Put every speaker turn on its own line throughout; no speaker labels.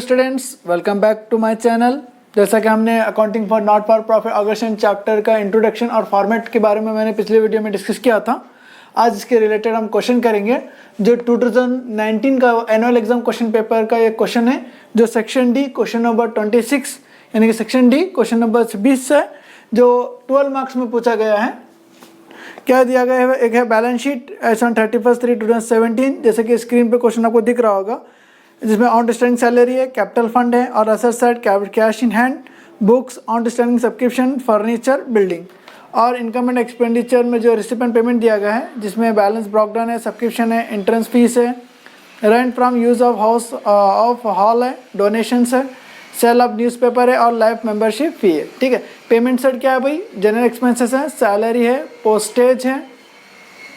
Students, welcome back to my channel. जैसा कि हमने accounting for not for profit organisation chapter का introduction और फॉर्मेट के बारे में मैंने पिछले वीडियो में डिस्कस किया था। आज इसके रिलेटेड हम क्वेश्चन करेंगे जो 2019 का एनुअल एग्जाम क्वेश्चन पेपर का एक क्वेश्चन है, जो सेक्शन डी क्वेश्चन नंबर 26 यानी कि सेक्शन डी क्वेश्चन नंबर 20 है, जो 12 मार्क्स में पूछा गया है। क्या दिया गया है? एक है बैलेंस शीट एज ऑन 31/3/2017, जैसे कि स्क्रीन पे क्वेश्चन आपको दिख रहा होगा, जिसमें आउटस्टैंडिंग सैलरी है, कैपिटल फंड है और asset side cash in hand, books, outstanding subscription, furniture, building. और इनकम एंड एक्सपेंडिचर में जो रिसिपेंट पेमेंट दिया गया है, जिसमें बैलेंस ब्रेकडाउन है, सब्सक्रिप्शन है, एंट्रेंस फीस है, rent from use of house of hall है, डोनेशंस है, सेल ऑफ न्यूज़पेपर है और लाइफ मेंबरशिप फी है। ठीक है, पेमेंट साइड क्या है भाई? जनरल एक्सपेंसेस है, सैलरी है, पोस्टेज है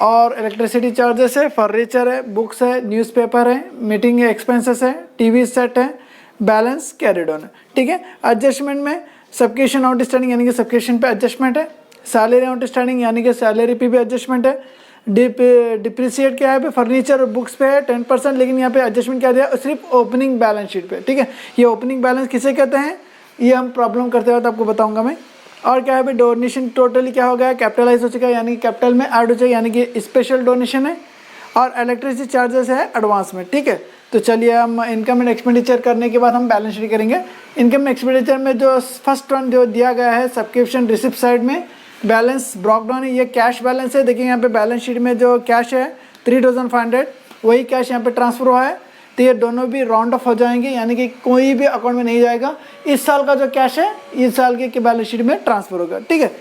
और इलेक्ट्रिसिटी चार्जेस है, फर्नीचर है, बुक्स है, न्यूज़पेपर है, मीटिंग एक्सपेंसेस है, टीवी सेट है, बैलेंस कैरिड ऑन है। ठीक है, एडजस्टमेंट में सब्सक्रिप्शन आउटस्टैंडिंग यानी कि सब्सक्रिप्शन पे एडजस्टमेंट है, सैलरी आउटस्टैंडिंग यानी कि सैलरी पे भी एडजस्टमेंट है, डिप्रिसिएट क्या है? फर्नीचर और बुक्स पे है 10%, लेकिन यहाँ पे एडजस्टमेंट क्या दिया? सिर्फ ओपनिंग बैलेंस शीट पे। ठीक है, ये ओपनिंग बैलेंस किसे कहते हैं, ये हम प्रॉब्लम करते वक्त आपको बताऊंगा मैं। और क्या है भाई? डोनेशन टोटली क्या हो गया? कैपिटलाइज हो चुका है, यानी कि कैपिटल में ऐड हो जाए, यानी कि स्पेशल डोनेशन है। और इलेक्ट्रिसिटी चार्जेस है एडवांस में। ठीक है, तो चलिए हम इनकम एंड एक्सपेंडिचर करने के बाद हम बैलेंस शीट करेंगे। इनकम एंड एक्सपेंडिचर में जो फर्स्ट वन जो दिया गया है सब्सक्रिप्शन रिसिप्ट साइड में बैलेंस ब्रेकडाउन है, ये कैश बैलेंस है। देखिए यहाँ पे बैलेंस शीट में जो कैश है 3500, वही कैश यहाँ पे ट्रांसफर हुआ है, तो ये दोनों भी राउंड ऑफ हो जाएंगे, यानी कि कोई भी अकाउंट में नहीं जाएगा। इस साल का जो कैश है इस साल के बैलेंस शीट में ट्रांसफर होगा। ठीक है,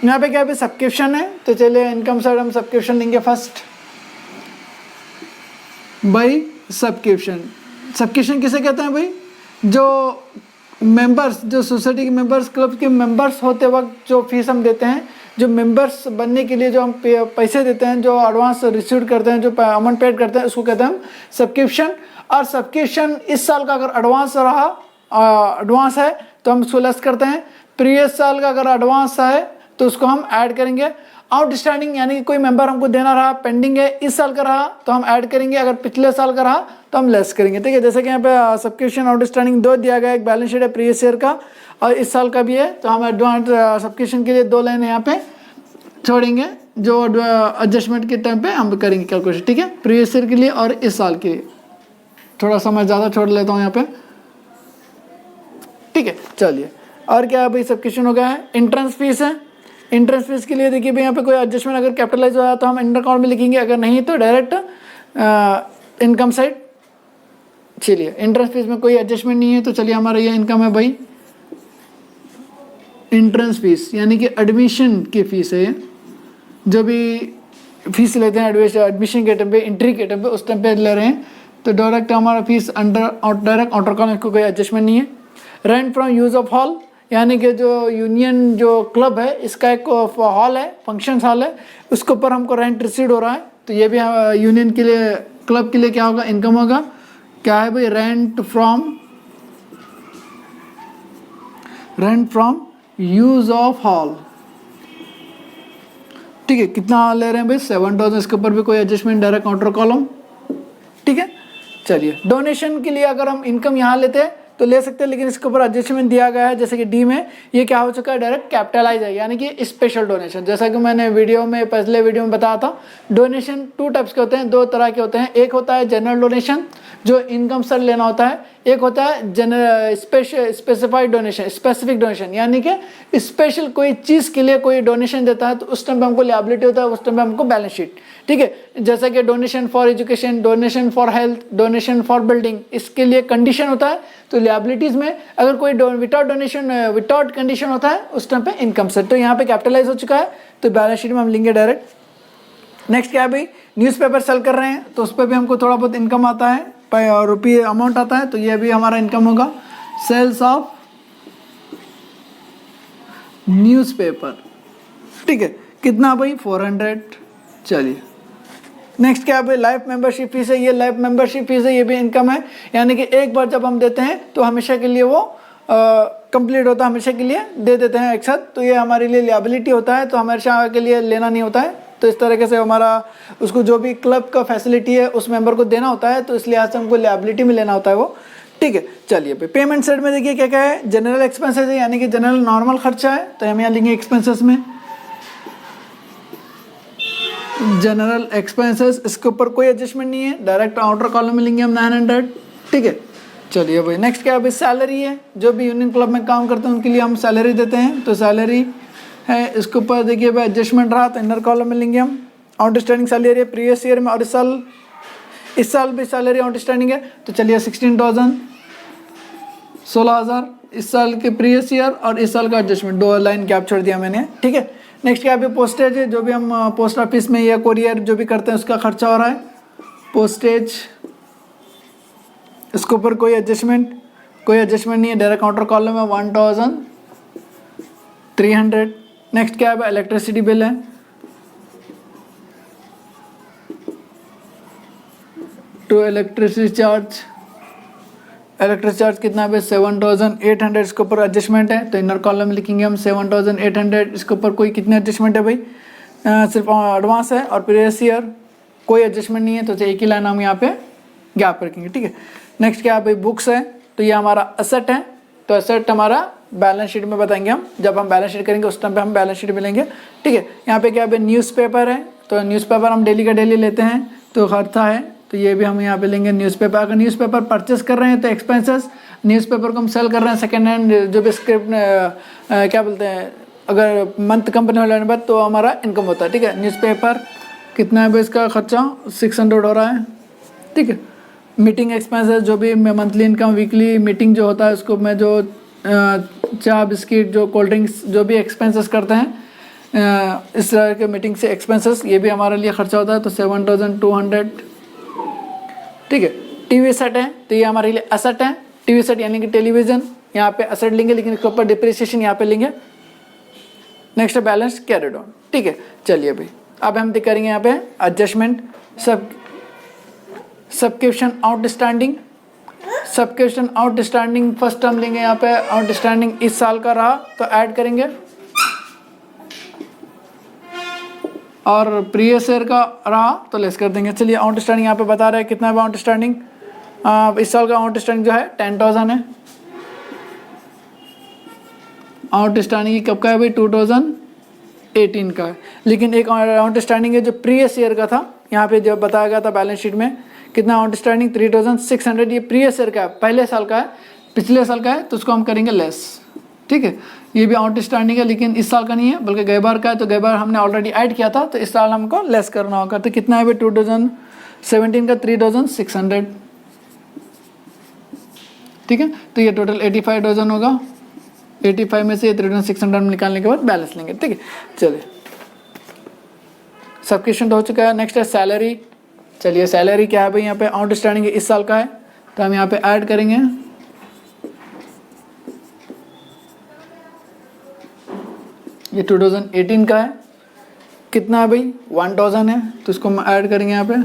यहाँ पे क्या है? सब्सक्रिप्शन है, तो चलिए इनकम साइड हम सब्सक्रिप्शन लेंगे फर्स्ट भाई। सब्सक्रिप्शन किसे कहते हैं भाई? जो मेंबर्स, जो सोसाइटी के मेंबर्स, क्लब के मेंबर्स होते वक्त जो फीस हम देते हैं, जो मेंबर्स बनने के लिए जो हम पैसे देते हैं, जो एडवांस रिसीव करते हैं, जो अमाउंट पेड करते हैं, उसको कहते हैं हम सब्सक्रिप्शन। और सब्सक्रिप्शन इस साल का अगर एडवांस रहा, एडवांस है तो हम उसको लेस करते हैं। प्रीवियस साल का अगर एडवांस है तो उसको हम ऐड करेंगे। आउटस्टैंडिंग यानी कि कोई मेंबर हमको देना रहा, पेंडिंग है, इस साल का रहा तो हम ऐड करेंगे, अगर पिछले साल का रहा तो हम लेस करेंगे। ठीक है, जैसे कि यहाँ पे सब्सक्रिप्शन आउटस्टैंडिंग 2 दिया गया, एक बैलेंस शीट है प्रीवियस ईयर का और इस साल का भी है, तो हम एडवांस सब्सक्रिप्शन के लिए 2 लाइन यहाँ पे छोड़ेंगे, जो एडजस्टमेंट के टाइम पे हम करेंगे कैलकुलेशन। ठीक है, प्रीवियस ईयर के लिए और इस साल के लिए थोड़ा सा मैं ज़्यादा छोड़ लेता हूँ यहाँ पे। ठीक है, चलिए और क्या है भाई? सब्सक्रिप्शन हो गया है। एंट्रेंस फीस है, एंट्रेंस फीस के लिए देखिए भाई यहाँ पे कोई एडजस्टमेंट अगर कैपिटलाइज हुआ तो हम इंटर अकाउंट में लिखेंगे, अगर नहीं तो डायरेक्ट इनकम साइड। चलिए एंट्रेंस फीस में कोई एडजस्टमेंट नहीं है, तो चलिए हमारा ये इनकम है भाई। एंट्रेंस फीस यानी कि एडमिशन की फीस है, जो भी फीस लेते हैं एडमिशन के टाइम पे, एंट्री के टाइम पे, उस टाइम पे ले रहे हैं, तो डायरेक्ट हमारा फीस डायरेक्ट आउटर कॉलम को कोई एडजस्टमेंट नहीं है। Rent from use of hall यानी कि जो यूनियन जो क्लब है, इसका एक हॉल है, फंक्शन हॉल है, उसके ऊपर हमको रेंट रिसीव हो रहा है, तो ये भी यूनियन के लिए, क्लब के लिए क्या होगा? इनकम होगा। क्या है भाई? Rent from use of hall. ठीक है, कितना ले रहे हैं भाई? 7000, इसके ऊपर भी कोई एडजस्टमेंट, डायरेक्ट काउंटर कॉलम। ठीक है, चलिए डोनेशन के लिए अगर हम इनकम यहाँ लेते हैं तो ले सकते हैं, लेकिन इसके ऊपर एडजस्टमेंट दिया गया है, जैसे कि डी में ये क्या हो चुका है? डायरेक्ट कैपिटलाइज है, यानी कि स्पेशल डोनेशन। जैसा कि मैंने पिछले वीडियो में बताया था, डोनेशन 2 टाइप्स के होते हैं, 2 तरह के होते हैं। एक होता है जनरल डोनेशन, जो इनकम से लेना होता है, एक होता है general specified donation, specific donation, यानी कि स्पेशल कोई चीज़ के लिए कोई डोनेशन देता है तो उस टाइम पे हमको लायबिलिटी होता है, उस टाइम पे हमको बैलेंस शीट। ठीक है, जैसा कि donation for education, donation for health, donation for building, इसके लिए कंडीशन होता है, तो लायबिलिटीज़ में अगर कोई विदाउट डोनेशन, विदाउट कंडीशन होता है उस टाइम पे इनकम से, तो यहाँ पे कैपिटलाइज हो चुका है, तो बैलेंस शीट में हम लेंगे डायरेक्ट। नेक्स्ट क्या है भाई? न्यूज़पेपर सेल कर रहे हैं तो उस पर भी हमको थोड़ा बहुत इनकम आता है, रुपये अमाउंट आता है, तो ये भी हमारा इनकम होगा। Sales of newspaper. ठीक है, कितना भाई? 400। चलिए नेक्स्ट क्या है भाई? लाइफ मेंबरशिप फीस है, ये लाइफ मेंबरशिप फीस है, ये भी इनकम है, यानी कि एक बार जब हम देते हैं तो हमेशा के लिए वो कंप्लीट होता है, हमेशा के लिए दे देते हैं एक साथ, तो ये हमारे लिए लायबिलिटी होता है, तो हमेशा के लिए लेना नहीं होता है। तो इस तरीके से हमारा उसको जो भी क्लब का फैसिलिटी है उस मेंबर को देना होता है, तो इस लिहाज से हमको लायबिलिटी में लेना होता है वो। ठीक है। चलिए भाई पेमेंट साइड में देखिए क्या क्या है, जनरल एक्सपेंसेस है यानी कि जनरल नॉर्मल खर्चा है, तो हम यहाँ लिखेंगे एक्सपेंसेस में जनरल एक्सपेंसेस, इसके ऊपर कोई एडजस्टमेंट नहीं है, डायरेक्ट आउटर कॉलम में लेंगे हम 900। ठीक है। चलिए भाई नेक्स्ट क्या है भाई, सैलरी है, जो भी यूनियन क्लब में काम करते हैं उनके लिए हम सैलरी देते हैं, तो सैलरी है। इसके ऊपर देखिए भाई एडजस्टमेंट रहा तो इनर कॉलम में लेंगे हम आउटस्टैंडिंग सैलरी है प्रीवियस ईयर में, और इस साल भी सैलरी आउटस्टैंडिंग है, तो चलिए 16,000 16,000 इस साल के प्रीवियस ईयर और इस साल का एडजस्टमेंट, 2 लाइन गैप छोड़ दिया मैंने। ठीक है। नेक्स्ट क्या है पोस्टेज है, जो भी हम पोस्ट ऑफिस में या कोरियर जो भी करते हैं उसका खर्चा हो रहा है, पोस्टेज, इसके ऊपर कोई एडजस्टमेंट नहीं है, डायरेक्ट काउंटर कॉलम है 1,300। नेक्स्ट क्या है इलेक्ट्रिसिटी बिल है, टू इलेक्ट्रिसिटी चार्ज कितना है भाई 7,800, इसके ऊपर एडजस्टमेंट है, तो इनर कॉलम लिखेंगे हम 7,800। इसके ऊपर कोई कितने एडजस्टमेंट है भाई, सिर्फ एडवांस है और प्रीवियस ईयर कोई एडजस्टमेंट नहीं है, तो एक ही लाइन हम यहाँ पे गैप रखेंगे। ठीक है। नेक्स्ट क्या है भाई बुक्स है, तो ये हमारा एसेट है, तो एसेट हमारा बैलेंस शीट में बताएंगे हम, जब हम बैलेंस शीट करेंगे उस टाइम पे हम बैलेंस शीट मिलेंगे। ठीक है। यहाँ पे क्या है न्यूज़पेपर है, तो न्यूज़पेपर हम डेली का डेली लेते हैं, तो खर्चा है, तो ये भी हम यहाँ पे लेंगे न्यूज़पेपर। अगर न्यूज़पेपर परचेस कर रहे हैं तो एक्सपेंसेस, न्यूज़पेपर को हम सेल कर रहे हैं सेकेंड हैंड, जो भी स्क्रिप्ट क्या बोलते हैं, अगर मंथ कंपनी हो लेने बाद तो हमारा इनकम होता है। ठीक है। न्यूज़पेपर कितना है भाई इसका खर्चा 600 हो रहा है। ठीक है। मीटिंग एक्सपेंसेस, जो भी मंथली इनकम वीकली मीटिंग जो होता है उसको मैं जो चाय बिस्किट जो कोल्ड ड्रिंक्स जो भी एक्सपेंसेस करते हैं इस तरह के मीटिंग से एक्सपेंसेस, ये भी हमारे लिए खर्चा होता है, तो 7,200। ठीक है। टीवी सेट है, तो ये हमारे लिए एसेट है, टीवी सेट यानी कि टेलीविज़न, यहाँ पे एसेट लेंगे, लेकिन इसके ऊपर डिप्रिसिएशन यहाँ पे लेंगे। Next balance carried on. ठीक है। चलिए भाई अब हम करेंगे यहाँ पे adjustment, subscription outstanding first term लेंगे, यहाँ पे आउटस्टैंडिंग इस साल का रहा तो ऐड करेंगे, और प्रीवियस ईयर का रहा तो लेस कर देंगे। चलिए आउटस्टैंडिंग यहाँ पे बता रहे हैं कितना है आउटस्टैंडिंग, इस साल का आउटस्टैंडिंग जो है 10,000 है। आउटस्टैंडिंग कब का है भाई 2018 का है, लेकिन एक आउटस्टैंडिंग है जो प्रीवियस ईयर का था, यहाँ पे जो बताया गया था बैलेंस शीट में कितना आउटस्टैंडिंग 3,600, ये प्रीवियस ईयर का है, पहले साल का है, पिछले साल का है, तो उसको हम करेंगे लेस। ठीक है। ये भी आउटस्टैंडिंग है लेकिन इस साल का नहीं है बल्कि गए बार का है, तो गए बार हमने ऑलरेडी ऐड किया था, तो इस साल हमको लेस करना होगा। तो कितना है भाई 2017 का 3,600। ठीक है। तो ये टोटल 85,000 होगा, 85 में से 3,600 निकालने के बाद बैलेंस लेंगे। ठीक है। चलिए सब्सक्रिप्शन हो चुका है। नेक्स्ट है सैलरी। चलिए सैलरी क्या है भाई, यहाँ पे आउटस्टैंडिंग इस साल का है, तो हम यहाँ पे ऐड करेंगे, ये 2018 का है, कितना है भाई 1,000 है, तो इसको हम ऐड करेंगे यहाँ पे,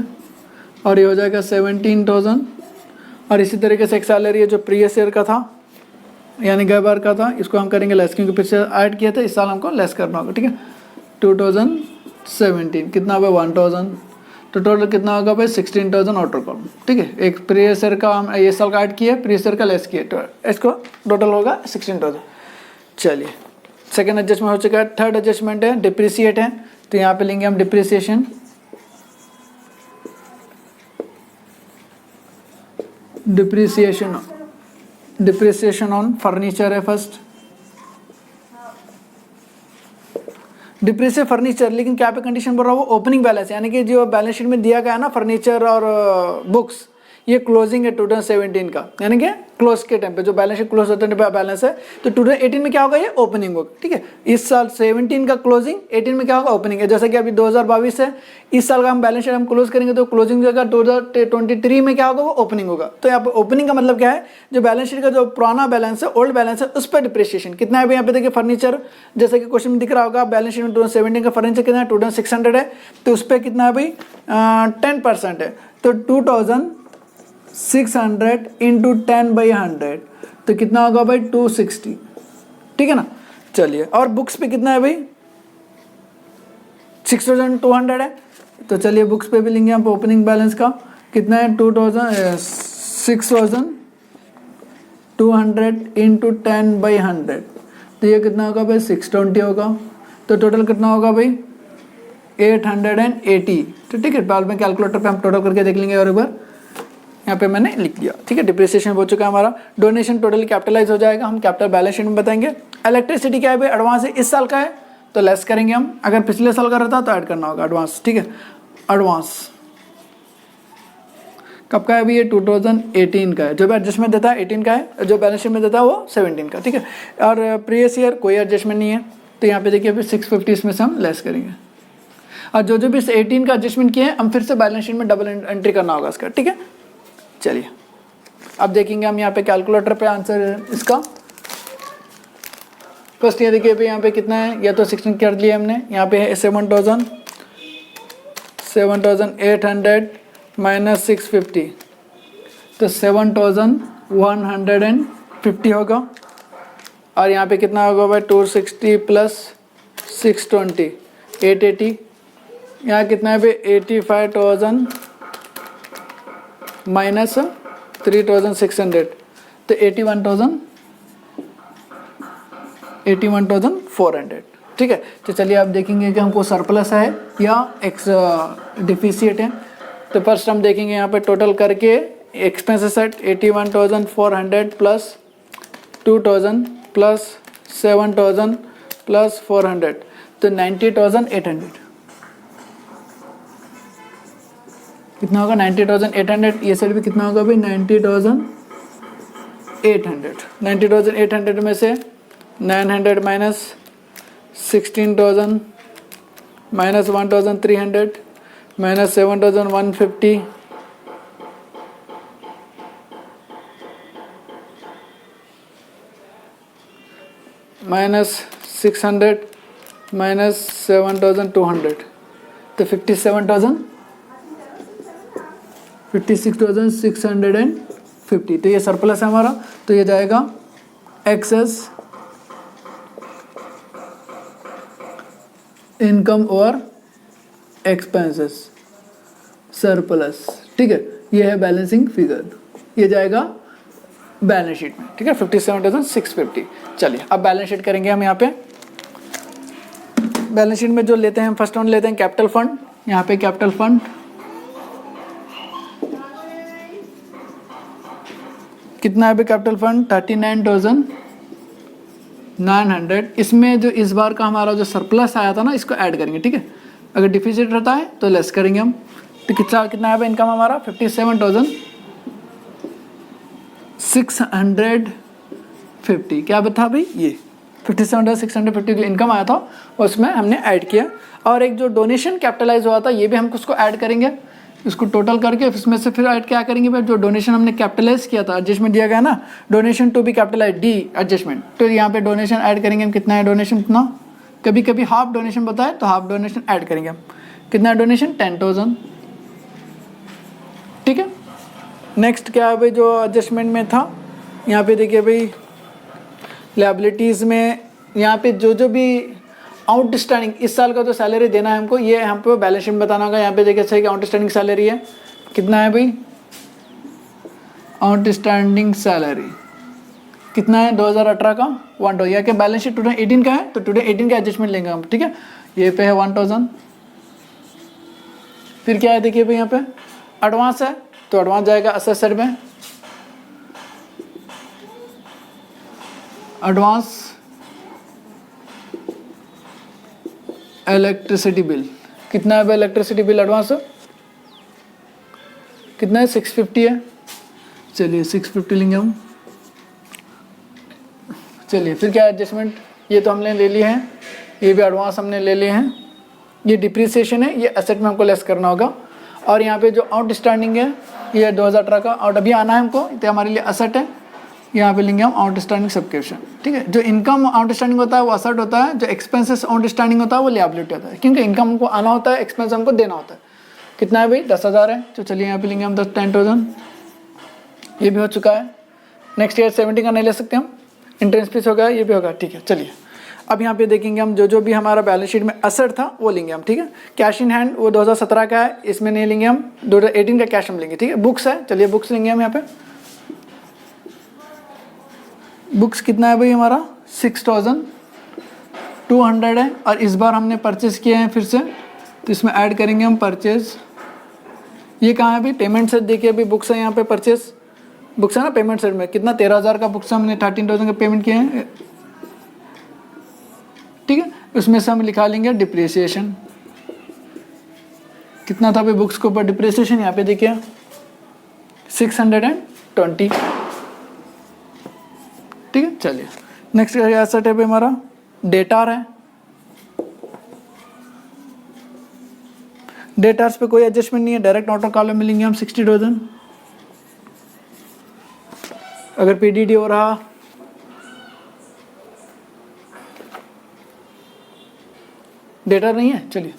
और ये हो जाएगा 17,000। और इसी तरीके से एक सैलरी है जो प्रीवियस ईयर का था यानी गए बार का था, इसको हम करेंगे लेस, क्योंकि पिछले ऐड किया था, इस साल हमको लेस करना होगा। ठीक है। 2017 कितना भाई 1,000, तो टोटल कितना होगा भाई 16,000 आउटर कॉलम। ठीक है। एक प्रीवियस ईयर का हम ये साल का ऐड किया, प्रीवियस ईयर का लेस किया, तो इसको टोटल होगा 16,000। चलिए सेकेंड एडजस्टमेंट हो चुका है। थर्ड एडजस्टमेंट है डिप्रिसिएट है, तो यहाँ पे लेंगे हम डिप्रिसिएशन, डिप्रिसिएशन ऑन फर्नीचर है फर्स्ट, डिप्रिसिएट फर्नीचर, लेकिन क्या पे कंडीशन बोल रहा हूँ वो ओपनिंग बैलेंस, यानी कि जो बैलेंस शीट में दिया गया है ना फर्नीचर और बुक्स, ये क्लोजिंग है 2017 का, यानी कि क्लोज के टाइम पे जो बैलेंस शीट क्लोज होते हैं बैलेंस है, तो 2018 में क्या होगा ये ओपनिंग होगा। ठीक है। इस साल 17 का क्लोजिंग, 18 में क्या होगा ओपनिंग है, जैसा कि अभी 2022 है, इस साल का हम बैलेंस शीट हम क्लोज करेंगे तो क्लोजिंग जगह 2023 में क्या होगा वो ओपनिंग होगा। तो यहाँ पे ओपनिंग का मतलब क्या है, जो बैलेंस शीट का जो पुराना बैलेंस है ओल्ड बैलेंस है उस पर डिप्रिसिएशन कितना है। यहाँ पे देखिए फर्नीचर, जैसे कि क्वेश्चन में दिख रहा होगा बैलेंस शीट में 2017 का फर्नीचर कितना है 2,600 है, तो उस पर कितना है भाई 10% है, तो 2,600 इंटू 10/100, तो कितना होगा भाई 260। ठीक है ना। चलिए और बुक्स पे कितना है भाई 6,200 है, तो चलिए बुक्स पे भी लेंगे हम ओपनिंग बैलेंस का कितना है 6,000 200 इंटू 10/100, तो ये कितना होगा भाई 620 होगा। तो टोटल कितना होगा भाई 880। तो ठीक है, बाद में कैलकुलेटर पे हम टोटल करके देख लेंगे और एक बार यहाँ पे मैंने लिख लिया। ठीक है, डिप्रिसिएशन हो चुका है हमारा। डोनेशन टोटली कैपिटलाइज हो जाएगा, हम कैपिटल बैलेंस शीट में बताएंगे। इलेक्ट्रिसिटी क्या है भाई, एडवांस है, इस साल का है तो लेस करेंगे हम, अगर पिछले साल का रहता तो ऐड करना होगा एडवांस। ठीक है, एडवांस कब का है अभी, ये 2018 का है। जो भी एडजस्टमेंट देता है 18 का है, जो बैलेंस शीट में देता है वो 17 का। ठीक है, और प्रीवियस ईयर कोई एडजस्टमेंट नहीं है, तो यहाँ पे देखिए अभी 650 इसमें से हम लेस करेंगे। और जो भी 18 का एडजस्टमेंट किए हैं हम फिर से बैलेंस शीट में डबल एंट्री करना होगा इसका। ठीक है, चलिए अब देखेंगे हम यहाँ पे कैलकुलेटर पे आंसर इसका। फर्स्ट ये देखिए भाई यहाँ पे कितना है, या तो 16 कर लिया हमने, यहाँ पे है 7,800 माइनस 650, तो 7,150 होगा। और यहाँ पे कितना होगा भाई 260 प्लस 620 880, यहाँ कितना है भाई 85,000 माइनस 3,600, तो 81,400। ठीक है, तो चलिए आप देखेंगे कि हमको सरप्लस है या एक्स डिफिशिएट है। तो फर्स्ट हम देखेंगे यहाँ पे टोटल करके expenses at 81,400 plus 2,000 plus 7,000 plus 400, तो 90,800 कितना होगा 90,800। ये साइड भी कितना होगा भाई 90,800। 90,800 में से 900 minus 16,000 minus 1,300 minus 7,150 minus 600 minus 7,200, तो 56,650। तो ये सरप्लस है हमारा, तो ये जाएगा एक्सेस इनकम और एक्सपेंसेस सरप्लस। ठीक है, ये है बैलेंसिंग फिगर, ये जाएगा बैलेंस शीट में। ठीक है, 57,650। चलिए अब बैलेंस शीट करेंगे हम। यहाँ पे बैलेंस शीट में जो लेते हैं फर्स्ट वन लेते हैं कैपिटल फंड। यहाँ पे कैपिटल फंड कितना है भाई कैपिटल फंड 39,900। इसमें जो इस बार का हमारा जो सरप्लस आया था ना इसको ऐड करेंगे। ठीक है, अगर डिफिसिट रहता है तो लेस करेंगे हम। तो कितना है भाई इनकम हमारा 57,650। क्या बता भाई ये 57,650 जो इनकम आया था उसमें हमने ऐड किया। और एक जो डोनेशन कैपिटलाइज हुआ था ये भी हम उसको ऐड करेंगे, इसको टोटल करके इसमें से फिर ऐड क्या करेंगे भाई, जो डोनेशन हमने कैपिटलाइज किया था एडजस्टमेंट दिया गया ना, donation to be capitalised adjustment, तो यहाँ पे डोनेशन ऐड करेंगे हम। कितना है डोनेशन, कितना, कभी कभी हाफ डोनेशन बताए तो हाफ डोनेशन ऐड करेंगे हम। कितना है डोनेशन 10,000। ठीक है, नेक्स्ट क्या है भाई जो एडजस्टमेंट में था, यहाँ पे देखिए भाई लायबिलिटीज़ में यहाँ पे जो भी आउटस्टैंडिंग इस साल का जो सैलरी देना है हमको, ये हमको बैलेंस शीट में बताना होगा। यहाँ पे देखिए सही कि आउटस्टैंडिंग सैलरी है, कितना है भाई आउटस्टैंडिंग सैलरी कितना है 2018 का 1,000। या कि बैलेंस शीट 2018 का है तो 2018 का एडजस्टमेंट लेंगे हम। ठीक है, ये पे है 1,000। फिर क्या है देखिए भाई यहाँ पे एडवांस है तो एडवांस जाएगा असेट साइड में। एडवांस इलेक्ट्रिसिटी बिल कितना है भाई, इलेक्ट्रिसिटी बिल एडवांस कितना है 650 है। चलिए 650 लेंगे हम। चलिए फिर क्या एडजस्टमेंट, ये तो हमने ले लिए हैं, ये भी एडवांस हमने ले लिए हैं। ये डिप्रिसिएशन है, ये एसेट में हमको लेस करना होगा। और यहाँ पे जो आउटस्टैंडिंग है ये 2018 का और अभी आना है हमको, तो हमारे लिए एसेट है। यहाँ पे लेंगे हम आउटस्टैंडिंग सब्सक्रिप्शन। ठीक है, जो इनकम आउटस्टैंडिंग होता है वो एसेट होता है, जो एक्सपेंसेस आउटस्टैंडिंग होता है वो लायबिलिटी होता है, क्योंकि इनकम हमको आना होता है, एक्सपेंस हमको देना होता है। कितना है भाई 10,000 है, तो चलिए यहाँ पे लेंगे हम 10,000। ये भी हो चुका है। नेक्स्ट ईयर 70 का नहीं ले सकते हम, इंटरेस्ट फीस होगा, ये भी होगा। ठीक है, चलिए अब यहाँ पे देखेंगे हम जो भी हमारा बैलेंस शीट में एसेट था वो लेंगे हम। ठीक है, कैश इन हैंड वो 2017 का है, इसमें नहीं लेंगे हम, 2018 का कैश हम लेंगे। ठीक है, बुक्स है, चलिए बुक्स लेंगे हम। यहाँ पे बुक्स कितना है भाई हमारा 6200 है, और इस बार हमने परचेस किए हैं फिर से, तो इसमें ऐड करेंगे हम परचेज। ये कहाँ है भाई पेमेंट सेट, देखिए अभी बुक्स है यहाँ पे, परचेस बुक्स है ना पेमेंट सेट में, कितना 13,000 का बुक्स हमने 13,000 का पेमेंट किए हैं, ठीक है। उसमें से हम लिखा लेंगे डिप्रिसिएशन, कितना था भाई बुक्स के ऊपर डिप्रिसिएशन, यहाँ पे देखिए 620, ठीक है। चलिए नेक्स्ट एसेट है भाई हमारा डेटार है। डेटार्स पे कोई एडजस्टमेंट नहीं है, डायरेक्ट ऑटो कॉलम मिलेंगे हम 60,000। अगर पीडीडी हो रहा डेटा नहीं है, चलिए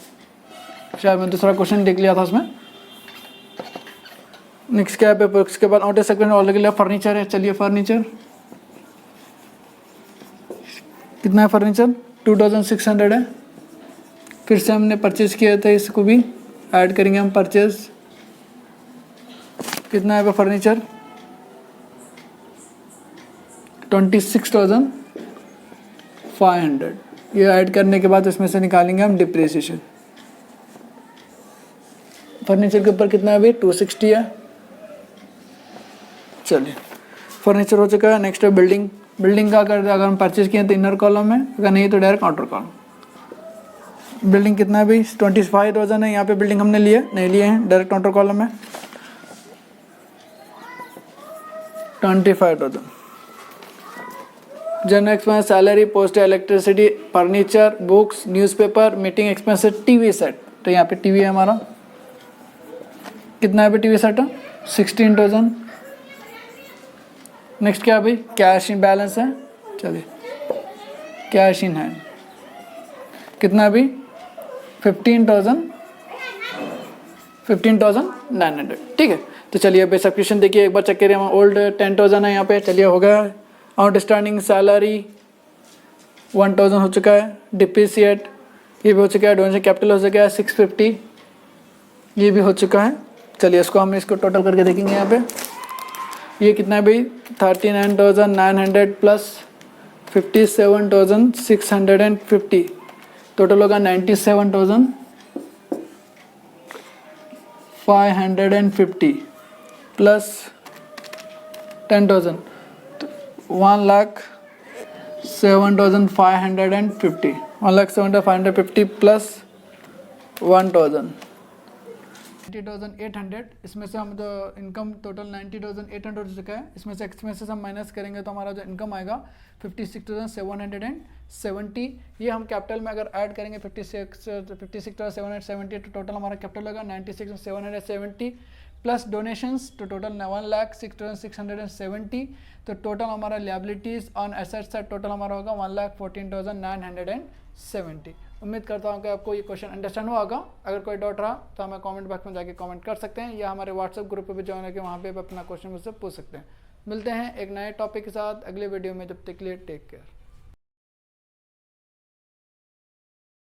शायद मैं दूसरा क्वेश्चन देख लिया था उसमें। नेक्स्ट क्या है, उसके बाद ऑटो सेगमेंट ऑलरेडी फर्नीचर है। चलिए फर्नीचर कितना है, फर्नीचर 2600 है, फिर से हमने परचेज किया था, इसको भी ऐड करेंगे हम परचेज। कितना है फर्नीचर 26,500, ये ऐड करने के बाद इसमें से निकालेंगे हम डिप्रिसिएशन। फर्नीचर के ऊपर कितना है भाई 260 है। चलिए फर्नीचर हो चुका है। नेक्स्ट है बिल्डिंग। बिल्डिंग का अगर हम परचेज किए तो इनर कॉलम है, अगर नहीं तो डायरेक्ट आउटर कॉलम। बिल्डिंग कितना है भाई 25,000 है, यहाँ पे बिल्डिंग हमने लिए नहीं लिए हैं, डायरेक्ट आउटर कॉलम है 25,000। General expense salary, post, electricity, furniture, books, newspaper, meeting expenses, TV set, तो यहाँ पे टीवी है हमारा, कितना है भाई टीवी सेट 16,000। नेक्स्ट क्या है भाई कैश इन बैलेंस है। चलिए कैश इन हैंड कितना है भाई 15,900, ठीक है। तो चलिए भाई सब्सक्रिप्शन देखिए एक बार चेक करिए, ओल्ड 10,000 है यहाँ पे, चलिए हो गया। आउटस्टैंडिंग सैलरी 1,000 हो चुका है, डिप्रिसिएट ये भी हो चुका है, डोनेशन कैपिटल हो चुका है 650, ये भी हो चुका है। चलिए इसको हम इसको टोटल करके देखेंगे यहाँ पे, ये कितना है भाई 39,900 प्लस 57,650, टोटल होगा 97,550 प्लस 10,000, 1,07,550, 1,07,550 प्लस 1,000 90,800। इसमें से हम जो इनकम टोटल 90,800 हो चुका है, इसमें से एक्सपेंसेस हम माइनस करेंगे तो हमारा जो इनकम आएगा 56,770। ये हम कैपिटल में अगर ऐड करेंगे 56,770 तो टोटल हमारा कैपिटल होगा 96,770 प्लस डोनेशंस तो टोटल 1,06,670, तो टोटल हमारा लिएबिलिटीज़ ऑन एसेट्स है, टोटल हमारा होगा 1,14,970। उम्मीद करता हूँ कि आपको ये क्वेश्चन अंडरस्टैंड हुआ होगा। अगर कोई डाउट रहा तो हमें कमेंट बॉक्स में जाके कमेंट कर सकते हैं, या हमारे व्हाट्सएप ग्रुप पे भी ज्वाइन करके वहाँ पे अपना क्वेश्चन मुझसे पूछ सकते हैं। मिलते हैं एक नए टॉपिक के साथ अगले वीडियो में, जब तक के लिए टेक केयर।